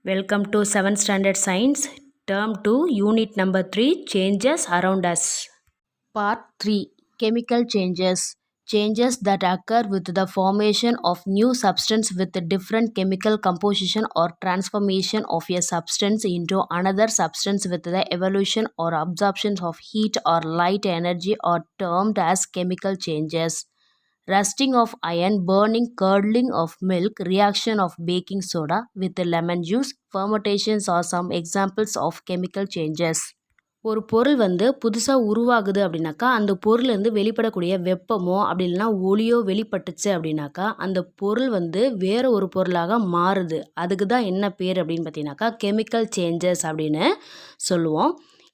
Welcome to 7th Standard Science, Term 2, Unit number 3, Changes Around Us. Part 3, Chemical Changes. Changes that occur with the formation of new substance with a different chemical composition or transformation of a substance into another substance with the evolution or absorption of heat or light energy are termed as chemical changes. Rusting of iron, burning, curdling of milk, reaction of baking soda with lemon juice, fermentations are some examples of chemical changes. ஒரு பொருள் புதுசாக உருவாகுது அப்படின்னாக்கா அந்த பொருள்லேருந்து வெளிப்படக்கூடிய வெப்பமோ அப்படி இல்லைன்னா ஒளியோ வெளிப்பட்டுச்சு அப்படின்னாக்கா அந்த பொருள் வேறு ஒரு பொருளாக மாறுது. அதுக்கு தான் என்ன பேர் அப்படின்னு பார்த்தீங்கன்னாக்கா கெமிக்கல் சேஞ்சஸ் அப்படின்னு சொல்லுவோம்.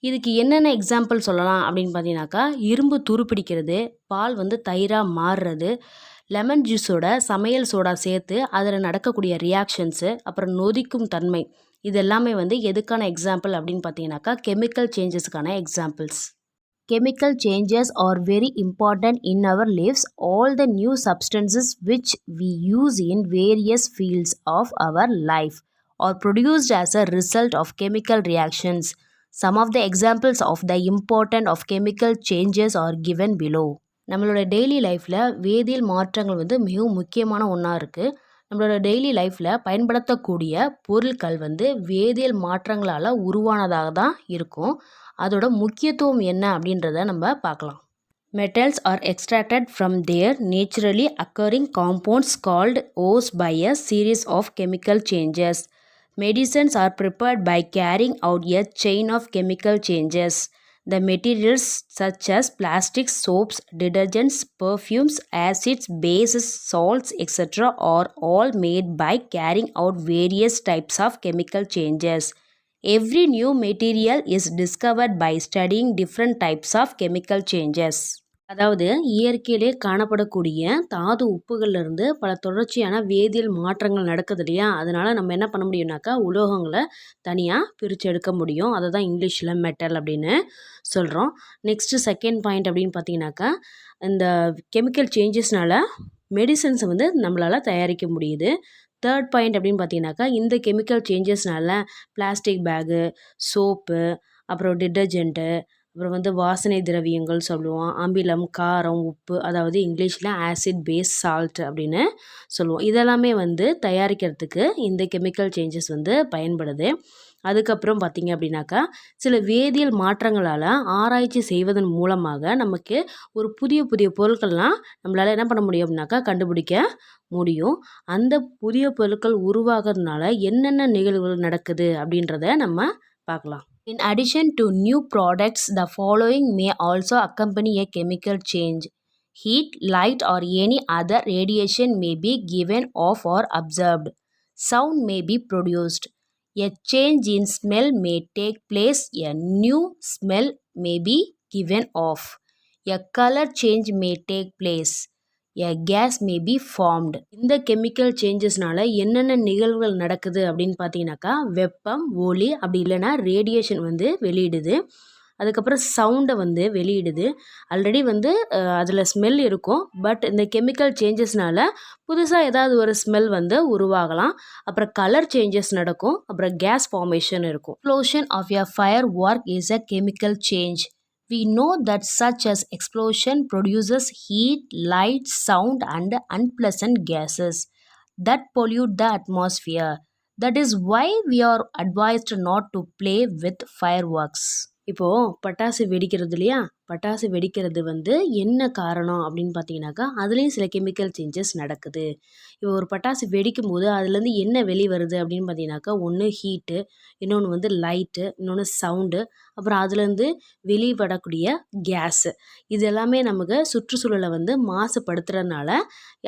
இதுக்கு என்னென்ன எக்ஸாம்பிள் சொல்லலாம் அப்படின்னு பார்த்தீங்கன்னாக்கா இரும்பு துருப்பிடிக்கிறது, பால் தயிராக மாறுறது, லெமன் ஜூஸோட சமையல் சோடா சேர்த்து அதில் நடக்கக்கூடிய ரியாக்ஷன்ஸு, அப்புறம் நொதிக்கும் தன்மை, இது எல்லாமே எதுக்கான எக்ஸாம்பிள் அப்படின்னு பார்த்தீங்கன்னாக்கா கெமிக்கல் சேஞ்சஸுக்கான examples. Chemical changes are very important in our lives. All the new substances which we use in various fields of our life are produced as a result of chemical reactions. Some of the examples of the important of chemical changes are given below. நம்மளோட daily லைஃப்பில் வேதியியல் மாற்றங்கள் மிகவும் முக்கியமான ஒன்றா இருக்குது. நம்மளோட daily லைஃப்பில் பயன்படுத்தக்கூடிய பொருட்கள் வேதியியல் மாற்றங்களால் உருவானதாக தான் இருக்கும். அதோட முக்கியத்துவம் என்ன அப்படின்றத நம்ம பார்க்கலாம். Metals are extracted from their naturally occurring compounds called ores by a series of chemical changes. Medicines are prepared by carrying out a chain of chemical changes. The materials such as plastics, soaps, detergents, perfumes, acids, bases, salts, etc. are all made by carrying out various types of chemical changes. Every new material is discovered by studying different types of chemical changes. அதாவது இயற்கையிலே காணப்படக்கூடிய தாது உப்புகள்லேருந்து பல தொடர்ச்சியான வேதியியல் மாற்றங்கள் நடக்குது இல்லையா, அதனால் நம்ம என்ன பண்ண முடியும்னாக்கா உலோகங்களை தனியாக பிரித்து எடுக்க முடியும். அதை தான் இங்கிலீஷில் மெட்டல் அப்படின்னு சொல்கிறோம். நெக்ஸ்ட்டு செகண்ட் பாயிண்ட் அப்படின்னு பார்த்தீங்கன்னாக்கா இந்த கெமிக்கல் சேஞ்சஸ்னால் மெடிசன்ஸை நம்மளால் தயாரிக்க முடியுது. தேர்ட் பாயிண்ட் அப்படின்னு பார்த்தீங்கன்னாக்கா இந்த கெமிக்கல் சேஞ்சஸ்னால பிளாஸ்டிக் பேகு, சோப்பு, அப்புறம் டிட்டர்ஜென்ட்டு, அப்புறம் வாசனை திரவியங்கள் சொல்லுவோம், அமிலம், காரம், உப்பு, அதாவது இங்கிலீஷில் ஆசிட், பேஸ், சால்ட் அப்படின்னு சொல்லுவோம். இதெல்லாமே தயாரிக்கிறதுக்கு இந்த கெமிக்கல் சேஞ்சஸ் பயன்படுது. அதுக்கப்புறம் பார்த்திங்க அப்படின்னாக்கா சில வேதியியல் மாற்றங்களால் ஆராய்ச்சி செய்வதன் மூலமாக நமக்கு ஒரு புதிய புதிய பொருட்கள்லாம் நம்மளால் என்ன பண்ண முடியும் அப்படின்னாக்கா கண்டுபிடிக்க முடியும். அந்த புதிய பொருட்கள் உருவாகிறதுனால என்னென்ன நிகழ்வுகள் நடக்குது அப்படின்றத நம்ம பார்க்கலாம். In addition to new products, the following may also accompany a chemical change. Heat, light, or any other radiation may be given off or absorbed. Sound may be produced. A change in smell may take place. A new smell may be given off. A color change may take place. A gas may be formed. இந்த chemical சேஞ்சஸ்னால என்னென்ன நிகழ்வுகள் நடக்குது அப்படின்னு பார்த்தீங்கன்னாக்கா வெப்பம், ஒளி, அப்படி இல்லைன்னா ரேடியேஷன் வெளியிடுது. அதுக்கப்புறம் சவுண்டை வெளியிடுது. ஆல்ரெடி அதில் ஸ்மெல் இருக்கும். பட் இந்த கெமிக்கல் சேஞ்சஸ்னால புதுசாக ஏதாவது ஒரு ஸ்மெல் உருவாகலாம். அப்புறம் கலர் சேஞ்சஸ் நடக்கும். அப்புறம் கேஸ் ஃபார்மேஷன் இருக்கும். Explosion of a firework is a chemical change. We know that such as explosion produces heat, light, sound and unpleasant gases that pollute the atmosphere. That is why we are advised not to play with fireworks. இப்போது பட்டாசு வெடிக்கிறது இல்லையா, பட்டாசு வெடிக்கிறது என்ன காரணம் அப்படின்னு பார்த்தீங்கன்னாக்கா அதுலேயும் சில கெமிக்கல் சேஞ்சஸ் நடக்குது. இப்போ ஒரு பட்டாசு வெடிக்கும் போது அதுலேருந்து என்ன வெளிவருது அப்படின்னு பார்த்தீங்கன்னாக்கா ஒன்று ஹீட்டு, இன்னொன்று லைட்டு, இன்னொன்று சவுண்டு, அப்புறம் அதுலேருந்து வெளிப்படக்கூடிய கேஸு. இது எல்லாமே நமக்கு சுற்றுச்சூழலை மாசுபடுத்துறதுனால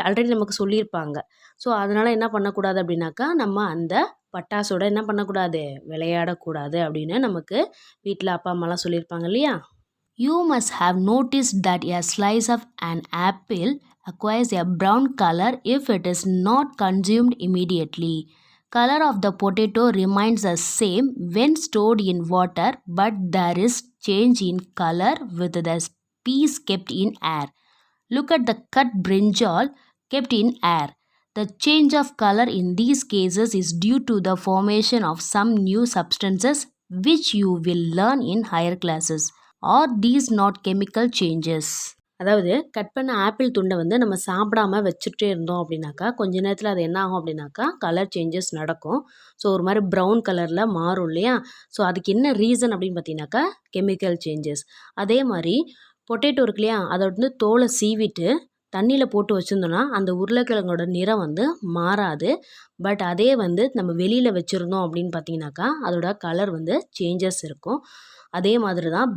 ஆல்ரெடி நமக்கு சொல்லியிருப்பாங்க. ஸோ அதனால் என்ன பண்ணக்கூடாது அப்படின்னாக்கா நம்ம அந்த பட்டாசோட என்ன பண்ணக்கூடாது, விளையாடக்கூடாது அப்படின்னு நமக்கு வீட்டில் அப்பா அம்மாலாம் சொல்லியிருப்பாங்க இல்லையா. You must have noticed that a slice of an apple acquires a brown color if it is not consumed immediately. Color of the potato remains the same when stored in water, but there is change in color with the piece kept in air. Look at the cut brinjal kept in air. The change of color in these cases is due to the formation of some new substances which you will learn in higher classes. Are these not chemical changes? அதாவது cut பண்ண apple துண்டை வந்து நம்ம சாப்பிடாம வச்சுட்டே இருந்தோம் அப்படின்னாக்கா கொஞ்ச நேரத்தில் அது என்ன ஆகும் அப்படின்னாக்கா கலர் சேஞ்சஸ் நடக்கும். ஸோ ஒரு மாதிரி ப்ரௌன் கலரில் மாறும் இல்லையா? ஸோ அதுக்கு என்ன ரீசன் அப்படின்னு பார்த்தீங்கன்னாக்கா கெமிக்கல் சேஞ்சஸ். அதே மாதிரி பொட்டேட்டோ இருக்கு இல்லையா, அதை வந்து தோலை சீவிட்டு தண்ணியில் போட்டு வச்சுருந்தோன்னா அந்த உருளைக்கிழங்கோட நிறம் வந்து மாறாது. பட் அதே வந்து நம்ம வெளியில் வச்சுருந்தோம் அப்படின்னு பார்த்தீங்கன்னாக்கா அதோட கலர் வந்து சேஞ்சஸ் இருக்கும். அதே மாதிரி தான்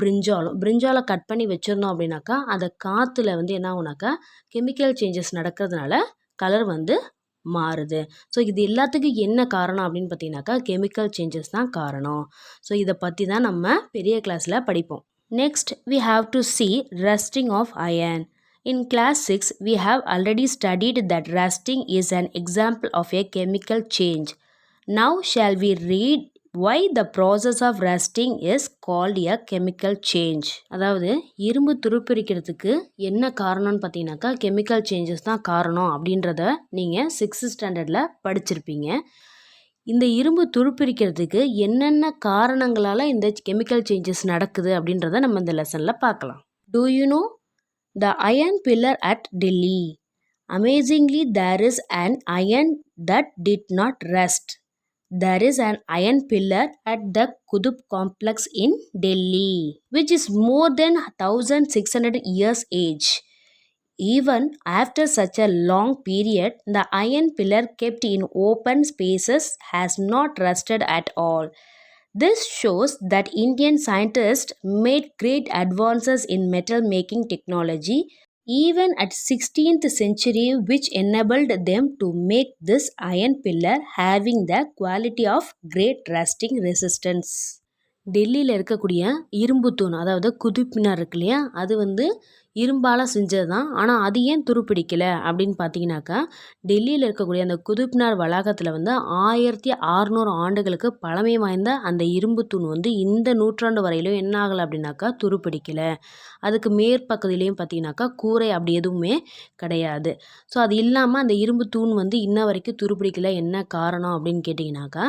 பிரிஞ்சாலை கட் பண்ணி வச்சுருந்தோம் அப்படின்னாக்கா அதை காற்றுல வந்து என்ன ஆகுனாக்கா கெமிக்கல் சேஞ்சஸ் நடக்கிறதுனால கலர் வந்து மாறுது. ஸோ இது எல்லாத்துக்கும் என்ன காரணம் அப்படின்னு பார்த்தீங்கன்னாக்கா கெமிக்கல் சேஞ்சஸ் தான் காரணம். ஸோ இதை பற்றி தான் நம்ம பெரிய கிளாஸில் படிப்போம். Next we have to see rusting of iron. In class 6 we have already studied that rusting is an example of a chemical change. Now shall we read why the process of rusting is called a chemical change. அதாவது இரும்பு துருப்பிடிக்கிறதுக்கு என்ன காரணம்னு பார்த்தீங்கன்னாக்கா chemical changes தான் காரணம் அப்படின்றத நீங்கள் 6th ஸ்டாண்டர்டில் படிச்சிருப்பீங்க. இந்த இரும்பு துருப்பிடிக்கிறதுக்கு என்னென்ன காரணங்களால் இந்த கெமிக்கல் சேஞ்சஸ் நடக்குது அப்படின்றத நம்ம இந்த லெசனில் பார்க்கலாம். Do you know the iron pillar at Delhi? Amazingly, there is an iron that did not rust. There is an iron pillar at the Qutb complex in Delhi, which is more than 1600 years age. Even after such a long period, the iron pillar kept in open spaces has not rusted at all. This shows that Indian scientists made great advances in metal making technology even at 16th century, which enabled them to make this iron pillar having the quality of great rusting resistance. டெல்லியில் இருக்கக்கூடிய இரும்பு தூண் அதாவது குதுப்பினார் இருக்கு இல்லையா, அது வந்து இரும்பால் செஞ்சது தான். ஆனால் அது ஏன் துருப்பிடிக்கலை அப்படின்னு பார்த்தீங்கன்னாக்கா டெல்லியில் இருக்கக்கூடிய அந்த குதுப்மினார் வளாகத்தில் வந்து 1600 ஆண்டுகளுக்கு பழமை வாய்ந்த அந்த இரும்பு தூண் வந்து இந்த நூற்றாண்டு வரையிலும் என்ன ஆகலை அப்படின்னாக்கா துருப்பிடிக்கலை. அதுக்கு மேற்பகுதியிலையும் பார்த்தீங்கன்னாக்கா கூரை அப்படி எதுவுமே கிடையாது. ஸோ அது இல்லாமல் அந்த இரும்பு தூண் வந்து இன்ன வரைக்கும் துருப்பிடிக்கலை. என்ன காரணம் அப்படின்னு கேட்டிங்கனாக்கா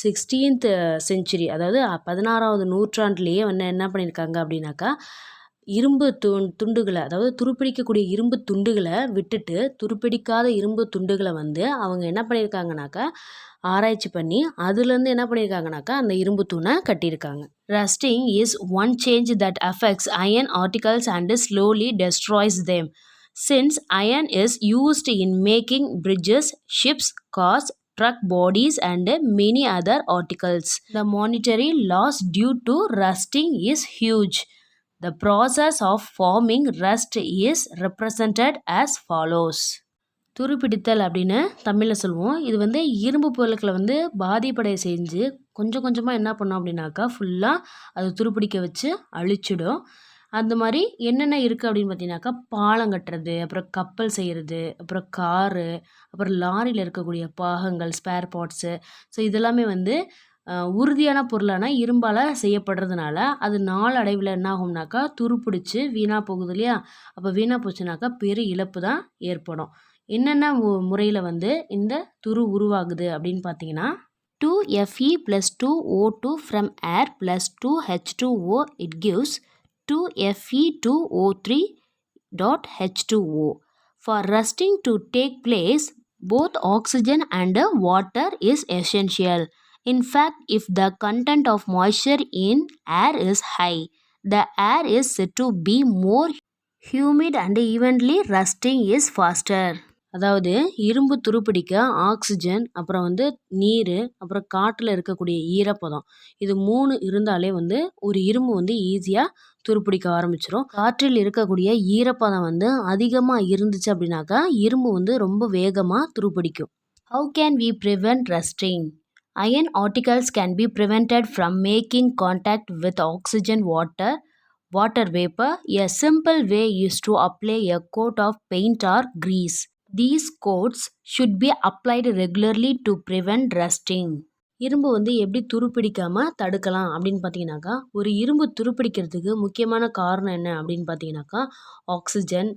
16th செஞ்சுரி அதாவது 16வது நூற்றாண்டுலேயே வந்து என்ன பண்ணியிருக்காங்க அப்படின்னாக்கா இரும்பு துண்டுகளை அதாவது துருப்பிடிக்கக்கூடிய இரும்பு துண்டுகளை விட்டுட்டு துருப்பிடிக்காத இரும்பு துண்டுகளை வந்து அவங்க என்ன பண்ணியிருக்காங்கனாக்கா ஆராய்ச்சி பண்ணி அதுலேருந்து என்ன பண்ணியிருக்காங்கனாக்கா அந்த இரும்பு தூணை கட்டியிருக்காங்க. Rusting is one change that affects iron articles and slowly destroys them. Since iron is used in making bridges, ships, cars, truck bodies and many other articles, the monetary loss due to rusting is huge. The process of forming rust is represented as follows. துருப்பிடித்தல் அப்படின்னு தமிழில் சொல்லுவோம். இது வந்து இரும்பு பொருட்களை வந்து பாதிப்படைய செஞ்சு கொஞ்சம் கொஞ்சமாக என்ன பண்ணோம் அப்படின்னாக்கா ஃபுல்லாக அது துருப்பிடிக்க வச்சு அழிச்சிடும். அந்த மாதிரி என்னென்ன இருக்குது அப்படின்னு பார்த்தீங்கன்னாக்கா பாலம் கட்டுறது, அப்புறம் கப்பல் செய்கிறது, அப்புறம் காரு, அப்புறம் லாரியில் இருக்கக்கூடிய பாகங்கள், ஸ்பேர் பார்ட்ஸு. ஸோ இதெல்லாமே வந்து உறுதியான பொருளான இரும்பால் செய்யப்படுறதுனால அது நாளடைவில் என்ன ஆகும்னாக்கா துருப்பிடிச்சு வீணாக போகுது இல்லையா? அப்போ வீணாக போச்சுனாக்கா பெரிய இழப்பு தான் ஏற்படும். என்னென்ன முறையில் வந்து இந்த துரு உருவாகுது அப்படின்னு பார்த்தீங்கன்னா 2Fe + 2O2 from air plus 2H2O it gives 2Fe2O3.H2O. For rusting to take place, both oxygen and water is essential. In fact, if the content of moisture in air is high, the air is said to be more humid and evenly rusting is faster. அதாவது இரும்பு துருப்பிடிக்க oxygen, அப்புறம் வந்து நீர், அப்புறம் காற்றில் இருக்கக்கூடிய ஈரப்பதம், இது 3 இருந்தாலே வந்து ஒரு இரும்பு வந்து ஈஸியாக துருப்பிடிக்க ஆரம்பிச்சிடும். காற்றில் இருக்கக்கூடிய ஈரப்பதம் வந்து அதிகமாக இருந்துச்சு அப்படின்னாக்கா இரும்பு வந்து ரொம்ப வேகமாக துருப்பிடிக்கும். How can we prevent rusting? Iron articles can be prevented from making contact with oxygen, water vapor. A simple way is to apply a coat of paint or grease. These coats should be applied regularly to prevent rusting. இரும்பு வந்து எப்படி துருப்பிடிக்காமல் தடுக்கலாம் அப்படின்னு பார்த்தீங்கன்னாக்கா ஒரு இரும்பு துருப்பிடிக்கிறதுக்கு முக்கியமான காரணம் என்ன அப்படின்னு பார்த்தீங்கன்னாக்கா ஆக்சிஜன்,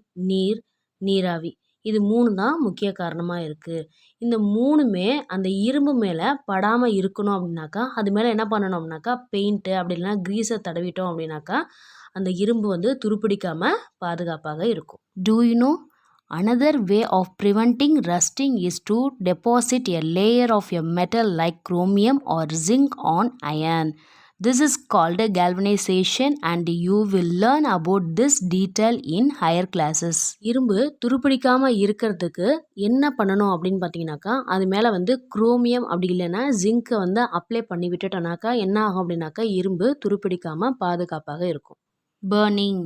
நீராவி இது 3 தான் முக்கிய காரணமாக இருக்குது. இந்த 3மே அந்த இரும்பு மேலே படாமல் இருக்கணும் அப்படின்னாக்கா அது மேலே என்ன பண்ணணும் அப்படின்னாக்கா பெயிண்ட்டு அப்படி இல்லைனா க்ரீஸை தடவிட்டோம் அப்படின்னாக்கா அந்த இரும்பு வந்து துருப்பிடிக்காமல் பாதுகாப்பாக இருக்கும். Do you know? Another way of preventing rusting is to deposit a layer of a metal like chromium or zinc on iron. This is called galvanization and you will learn about this detail in higher classes. இரும்பு துருப்பிடிக்காம இருக்கிறதுக்கு என்ன பண்ணணும் அப்படின்னு பார்த்தீங்கன்னாக்கா அது மேலே வந்து chromium அப்படி இல்லைன்னா ஜிங்கை வந்து அப்ளை பண்ணி விட்டுட்டோம்னாக்கா என்ன ஆகும் அப்படின்னாக்கா இரும்பு துருப்பிடிக்காம பாதுகாப்பாக இருக்கும். Burning.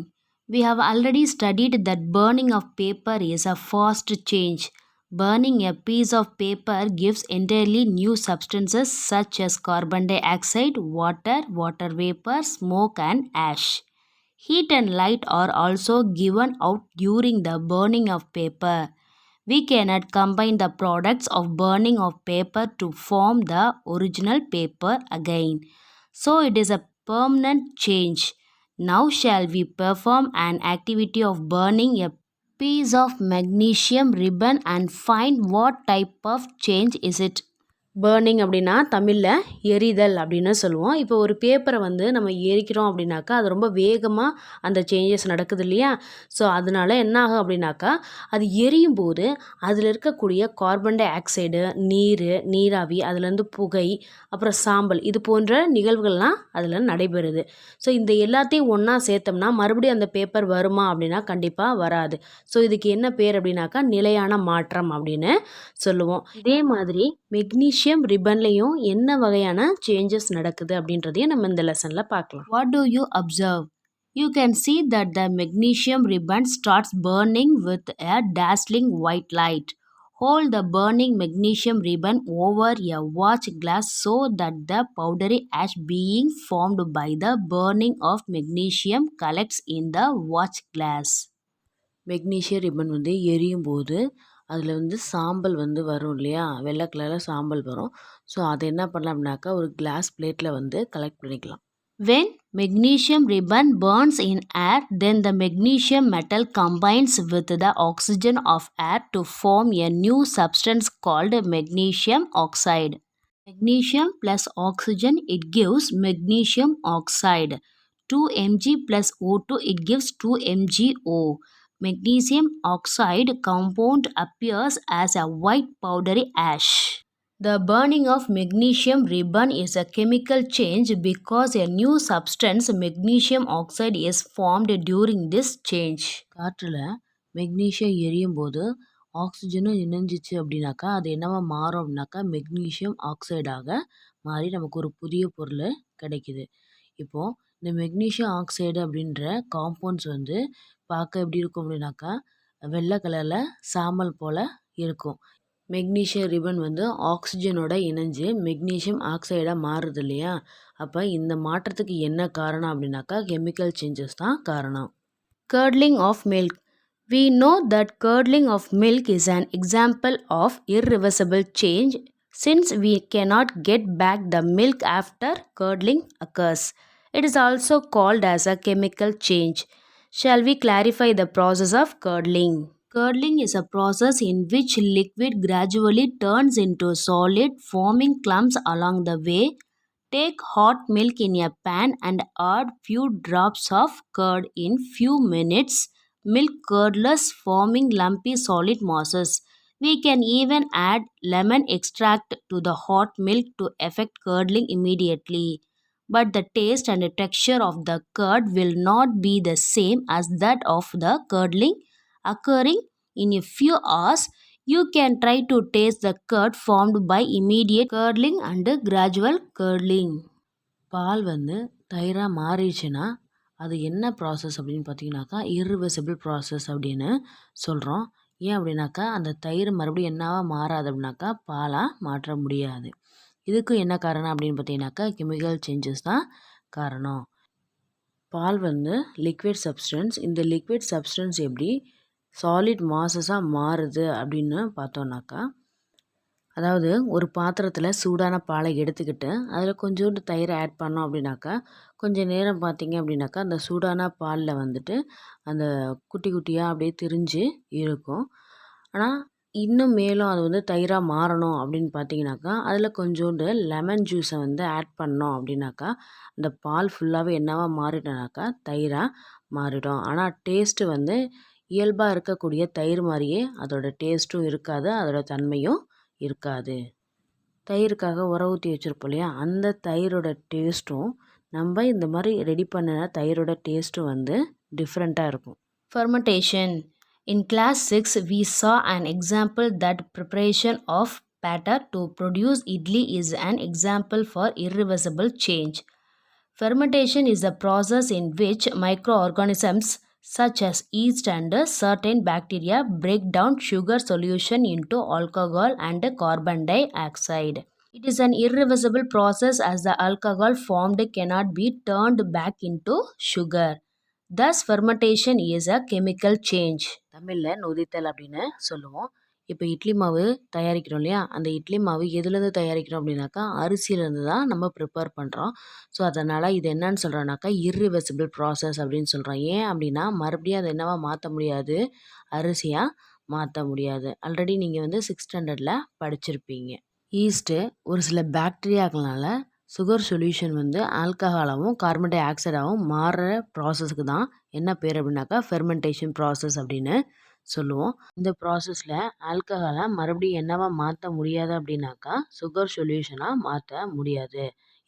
We have already studied that burning of paper is a fast change. Burning a piece of paper gives entirely new substances such as carbon dioxide, water, water vapor, smoke and ash. Heat and light are also given out during the burning of paper. We cannot combine the products of burning of paper to form the original paper again. So it is a permanent change. Now shall we perform an activity of burning a piece of magnesium ribbon and find what type of change is it? Burning அப்படின்னா தமிழில் எரிதல் அப்படின்னு சொல்லுவோம். இப்போ ஒரு பேப்பரை வந்து நம்ம எரிக்கிறோம் அப்படின்னாக்கா அது ரொம்ப வேகமாக அந்த சேஞ்சஸ் நடக்குது இல்லையா? ஸோ அதனால என்ன ஆகும் அப்படின்னாக்கா அது எரியும் போது அதில் இருக்கக்கூடிய கார்பன் டை ஆக்சைடு, நீராவி, அதுலேருந்து புகை, அப்புறம் சாம்பல் இது போன்ற நிகழ்வுகள்லாம் அதில் நடைபெறுது. ஸோ இந்த எல்லாத்தையும் ஒன்றா சேர்த்தோம்னா மறுபடியும் அந்த பேப்பர் வருமா அப்படின்னா கண்டிப்பாக வராது. ஸோ இதுக்கு என்ன பேர் அப்படின்னாக்கா நிலையான மாற்றம் அப்படின்னு சொல்லுவோம். இதே மாதிரி மெக்னீஷியம் ரிப்பன்லையும் என்ன வகையான சேஞ்சஸ் நடக்குது அப்படின்றதையும் நம்ம இந்த லெசனில் பார்க்கலாம். What do you observe? You can see that the magnesium ribbon starts burning with a dazzling white light. Hold the burning magnesium ribbon over a watch glass so that the powdery ash being formed by the burning of magnesium collects in the watch glass. Magnesium ribbon வந்து எரியும் போது அதில் வந்து சாம்பல் வந்து வரும் இல்லையா? வெள்ளை கலரில் சாம்பல் வரும். ஸோ அதை என்ன பண்ணலாம் அப்படின்னாக்கா ஒரு கிளாஸ் பிளேட்டில் வந்து கலெக்ட் பண்ணிக்கலாம். When magnesium ribbon burns in air, then the magnesium metal combines with the oxygen of air to form a new substance called magnesium oxide. Magnesium plus oxygen, it gives magnesium oxide. 2 Mg plus O2, it gives 2 MgO. Magnesium oxide compound appears as a white powdery ash. The burning of magnesium ribbon is a chemical change because a new substance, magnesium oxide, is formed during this change. காற்றில் magnesium எரியும் போது ஆக்சிஜனும் இணைஞ்சிச்சு அப்படின்னாக்கா அது என்னவா மாறும் அப்படின்னாக்கா magnesium ஆக்சைடாக மாறி நமக்கு ஒரு புதிய பொருள் கிடைக்குது. இப்போது இந்த மெக்னீஷியம் ஆக்சைடு அப்படின்ற காம்பவுண்ட்ஸ் வந்து பார்க்க எப்படி இருக்கும் அப்படின்னாக்கா வெள்ளை கலரில் சாம்பல் போல் இருக்கும். மெக்னீஷியம் ரிப்பன் வந்து ஆக்சிஜனோட இணைஞ்சு மெக்னீஷியம் ஆக்சைடாக மாறுது இல்லையா? அப்போ இந்த மாற்றத்துக்கு என்ன காரணம் அப்படின்னாக்கா கெமிக்கல் சேஞ்சஸ் தான் காரணம். Curdling of milk. We know that curdling of milk is an example of irreversible change since we cannot get back the milk after curdling occurs. It is also called as a chemical change. Shall we clarify the process of curdling? Curdling is a process in which liquid gradually turns into solid, forming clumps along the way. Take hot milk in a pan and add few drops of curd in few minutes. Milk curdles forming lumpy solid masses. We can even add lemon extract to the hot milk to effect curdling immediately. But the taste and the texture of the curd will not be the same as that of the curdling occurring in a few hours. You can try to taste the curd formed by immediate curdling and gradual curdling. பால் வந்து தயிராக மாறிடுச்சுன்னா அது என்ன process அப்படின்னு பார்த்தீங்கன்னாக்கா irreversible process அப்படின்னு சொல்கிறோம். ஏன் அப்படின்னாக்கா அந்த தயிர் மறுபடியும் என்னவா மாறாது அப்படின்னாக்கா பாலாக மாற்ற முடியாது. இதுக்கு என்ன காரணம் அப்படின்னு பார்த்தீங்கன்னாக்கா கெமிக்கல் சேஞ்சஸ் தான் காரணம். பால் வந்து லிக்விட் சப்ஸ்டன்ஸ். இந்த லிக்விட் சப்ஸ்டன்ஸ் எப்படி சாலிட் மாசஸாக மாறுது அப்படின்னு பார்த்தோன்னாக்கா அதாவது ஒரு பாத்திரத்தில் சூடான பாலை எடுத்துக்கிட்டு அதில் கொஞ்சோண்டு தயிரை ஆட் பண்ணோம் அப்படின்னாக்கா கொஞ்சம் நேரம் பார்த்தீங்க அப்படின்னாக்கா அந்த சூடான பாலில் வந்துட்டு அந்த குட்டி குட்டியாக அப்படியே திரிஞ்சு இருக்கும். ஆனால் இன்னும் மேலும் அது வந்து தயிராக மாறணும் அப்படின்னு பார்த்தீங்கன்னாக்கா அதில் கொஞ்சோண்டு லெமன் ஜூஸை வந்து ஆட் பண்ணோம் அப்படின்னாக்கா அந்த பால் ஃபுல்லாகவே என்னவா மாறிட்டனாக்கா தயிராக மாறிடும். ஆனால் டேஸ்ட்டு வந்து இயல்பாக இருக்கக்கூடிய தயிர் மாதிரியே அதோட டேஸ்ட்டும் இருக்காது, அதோட தன்மையும் இருக்காது. தயிருக்காக உர ஊற்றி வச்சுருப்போம் இல்லையா, அந்த தயிரோட டேஸ்ட்டும் நம்ம இந்த மாதிரி ரெடி பண்ணின தயிரோட டேஸ்ட்டும் வந்து டிஃப்ரெண்ட்டாக இருக்கும். Fermentation. In class 6, we saw an example that preparation of batter to produce idli is an example for irreversible change. Fermentation is a process in which microorganisms such as yeast and certain bacteria break down sugar solution into alcohol and carbon dioxide. It is an irreversible process as the alcohol formed cannot be turned back into sugar. Thus, fermentation is a chemical change. தமிழில் நொதித்தல் அப்படின்னு சொல்லுவோம். இப்போ இட்லி மாவு தயாரிக்கிறோம் இல்லையா, அந்த இட்லி மாவு எதுலேருந்து தயாரிக்கிறோம் அப்படின்னாக்கா அரிசியிலேருந்து தான் நம்ம ப்ரிப்பேர் பண்ணுறோம். ஸோ அதனால் இது என்னன்னு சொல்கிறோன்னாக்கா இர்ரிவர்சிபிள் ப்ராசஸ் அப்படின்னு சொல்கிறோம். ஏன் அப்படின்னா மறுபடியும் அதை என்னவா மாற்ற முடியாது, அரிசியாக மாற்ற முடியாது. ஆல்ரெடி நீங்கள் வந்து 6th ஸ்டாண்டர்டில் படிச்சிருப்பீங்க. ஈஸ்ட்டு ஒரு சில பாக்டீரியாக்களால் சுகர் சொல்யூஷன் வந்து ஆல்கஹாலாகவும் கார்பன் டை ஆக்சைடாகவும் மாறுற ப்ராசஸ்க்கு தான் என்ன பேர் அப்படின்னாக்கா ஃபெர்மெண்டேஷன் ப்ராசஸ் அப்படின்னு சொல்லுவோம். இந்த ப்ராசஸில் ஆல்கஹாலை மறுபடியும் என்னவா மாற்ற முடியாது அப்படின்னாக்கா சுகர் சொல்யூஷனாக மாற்ற முடியாது.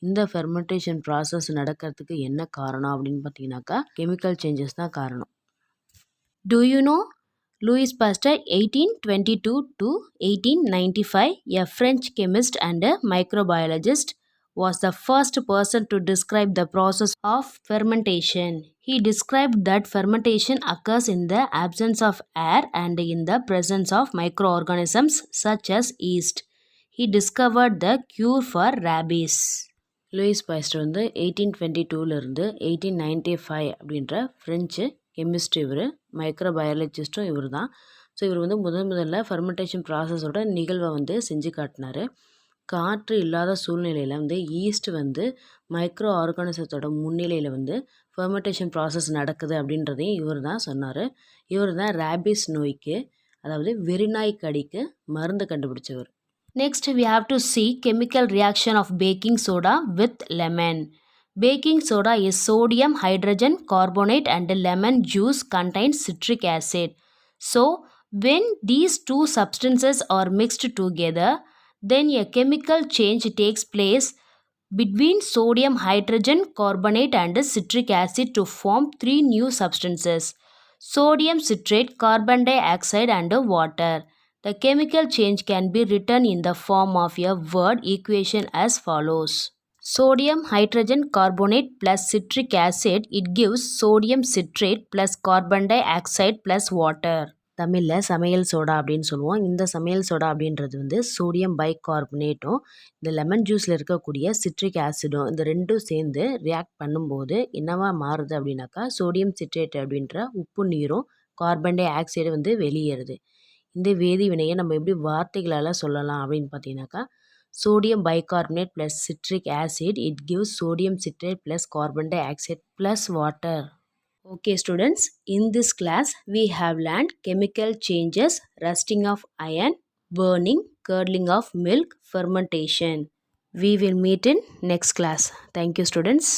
இந்த ஃபெர்மெண்டேஷன் ப்ராசஸ் நடக்கிறதுக்கு என்ன காரணம் அப்படின்னு பார்த்தீங்கன்னாக்கா கெமிக்கல் சேஞ்சஸ் தான் காரணம். Do you know Louis Pasteur 1822 to 1895, a French chemist and a microbiologist, was the first person to describe the process of fermentation. He described that fermentation occurs in the absence of air and in the presence of microorganisms such as yeast. He discovered the cure for rabies. Louis Pasteur வந்து 1822லேருந்து 1895 அப்படின்ற French chemist இவர், மைக்ரோபயாலஜிஸ்ட்டும் இவர் தான். So இவர் வந்து முதல்ல fermentation ப்ராசஸோட நிகழ்வை வந்து செஞ்சு காட்டினார். காற்று இல்லாத சூழ்நிலையில் வந்து ஈஸ்ட் வந்து மைக்ரோ ஆர்கானிசத்தோட முன்னிலையில் வந்து ஃபெர்மெண்டேஷன் ப்ராசஸ் நடக்குது அப்படின்றதையும் இவர் தான் சொன்னார். இவர் தான் ரேபிஸ் நோய்க்கு, அதாவது வெறிநாய் கடிக்கு மருந்து கண்டுபிடிச்சவர். Next, we have to see chemical reaction of baking soda with lemon. Baking soda is sodium hydrogen carbonate and lemon juice contains citric acid. So, when these two substances are mixed together, then a chemical change takes place between sodium hydrogen carbonate and citric acid to form three new substances: sodium citrate, carbon dioxide and water. The chemical change can be written in the form of a word equation as follows. Sodium hydrogen carbonate plus citric acid, it gives sodium citrate plus carbon dioxide plus water. தமிழில் சமையல் soda அப்படின்னு சொல்லுவோம். இந்த சமையல் soda அப்படின்றது வந்து sodium பைகார்பனேட்டும் இந்த lemon ஜூஸில் இருக்கக்கூடிய சிட்ரிக் ஆசிடும் இந்த ரெண்டும் சேர்ந்து ரியாக்ட் பண்ணும்போது என்னவா மாறுது அப்படின்னாக்கா சோடியம் சிட்ரேட் அப்படின்ற உப்பு நீரும் கார்பன் டை ஆக்சைடு வந்து வெளியேறுது. இந்த வேதி வினையை நம்ம எப்படி வார்த்தைகளால் சொல்லலாம் அப்படின்னு பார்த்தீங்கன்னாக்கா sodium bicarbonate plus citric acid, it gives sodium citrate plus carbon di oxide plus water. Okay students, in this class we have learned chemical changes, rusting of iron, burning, curdling of milk, fermentation. We will meet in next class. Thank you students.